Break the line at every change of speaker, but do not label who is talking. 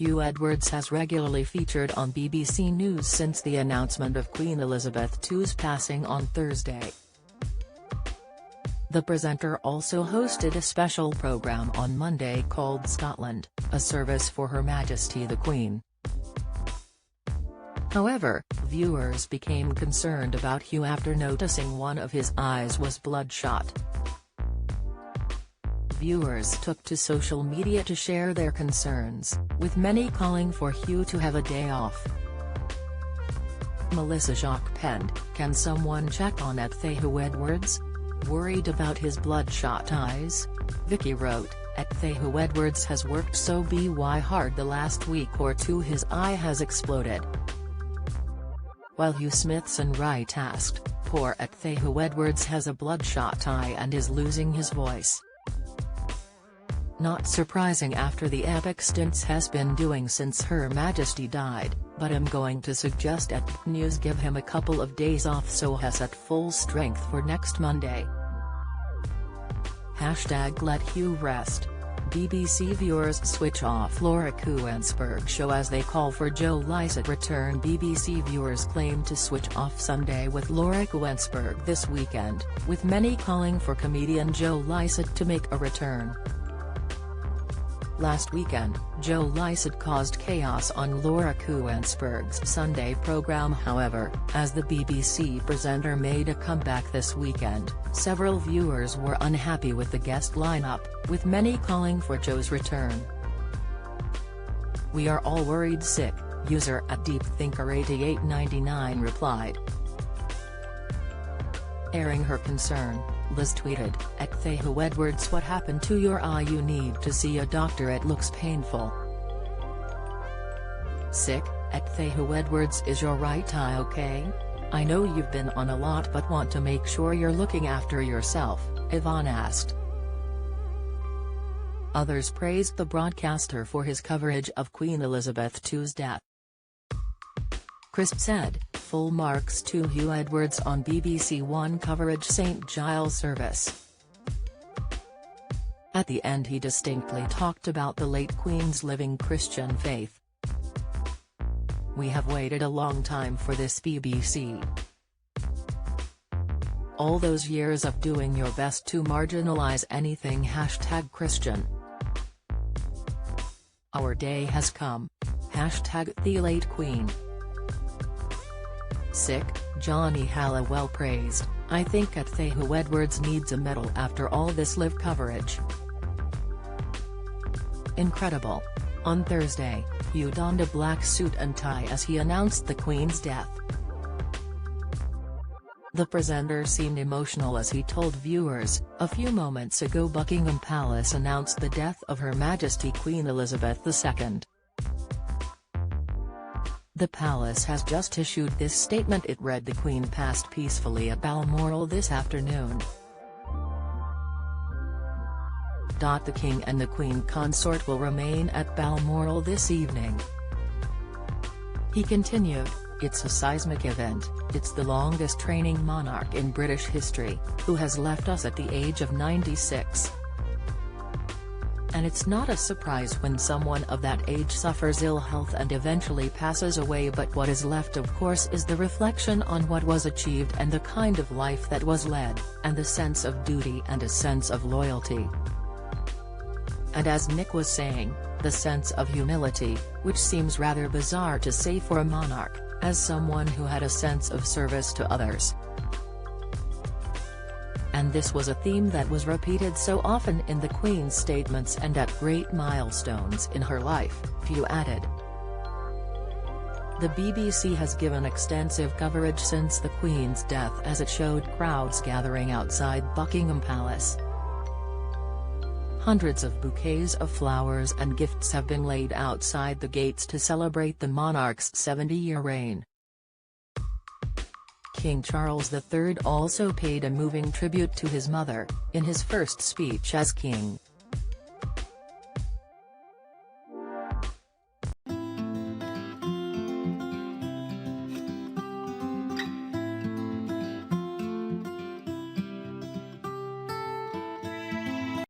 Huw Edwards has regularly featured on BBC News since the announcement of Queen Elizabeth II's passing on Thursday. The presenter also hosted a special programme on Monday called Scotland, a service for Her Majesty the Queen. However, viewers became concerned about Huw after noticing one of his eyes was bloodshot. Viewers took to social media to share their concerns, with many calling for Huw to have a day off. Melissa Jacques penned, "Can someone check on Huw Edwards? Worried about his bloodshot eyes?" Vicky wrote, Huw Edwards has worked so hard the last week or two his eye has exploded. While Hugh Smithson Wright asked, "Poor Huw Edwards has a bloodshot eye and is losing his voice." Not surprising after the epic stints has been doing since Her Majesty died, but I'm going to suggest News give him a couple of days off so he's at full strength for next Monday. #Let Huw rest. BBC viewers switch off Laura Kuenssberg show as they call for Joe Lycett return. BBC viewers claim to switch off Sunday with Laura Kuenssberg this weekend, with many calling for comedian Joe Lycett to make a return. Last weekend, Joe Lycett caused chaos on Laura Kuenssberg's Sunday programme. However, as the BBC presenter made a comeback this weekend, several viewers were unhappy with the guest lineup, with many calling for Joe's return. "We are all worried sick," user @DeepThinker8899 replied. Airing her concern, Liz tweeted, "Huw Edwards, what happened to your eye? You need to see a doctor, it looks painful." "Sick? Huw Edwards, is your right eye okay? I know you've been on a lot but want to make sure you're looking after yourself," Yvonne asked. Others praised the broadcaster for his coverage of Queen Elizabeth II's death. Chris said, "Full marks to Huw Edwards on BBC One coverage St Giles service." At the end he distinctly talked about the late Queen's living Christian faith. "We have waited a long time for this, BBC. All those years of doing your best to marginalize anything #Christian. Our day has come. #The late Queen." Sick, Johnny Halliwell praised, "I think Huw Edwards needs a medal after all this live coverage. Incredible." On Thursday, Huw donned a black suit and tie as he announced the Queen's death. The presenter seemed emotional as he told viewers, "A few moments ago Buckingham Palace announced the death of Her Majesty Queen Elizabeth II. The palace has just issued this statement," it read. "The Queen passed peacefully at Balmoral this afternoon. The King and the Queen Consort will remain at Balmoral this evening." He continued, "It's a seismic event, it's the longest reigning monarch in British history, who has left us at the age of 96. And it's not a surprise when someone of that age suffers ill health and eventually passes away, but what is left of course is the reflection on what was achieved and the kind of life that was led, and the sense of duty and a sense of loyalty. And as Nick was saying, the sense of humility, which seems rather bizarre to say for a monarch, as someone who had a sense of service to others. And this was a theme that was repeated so often in the Queen's statements and at great milestones in her life," Huw added. The BBC has given extensive coverage since the Queen's death as it showed crowds gathering outside Buckingham Palace. Hundreds of bouquets of flowers and gifts have been laid outside the gates to celebrate the monarch's 70-year reign. King Charles III also paid a moving tribute to his mother, in his first speech as king.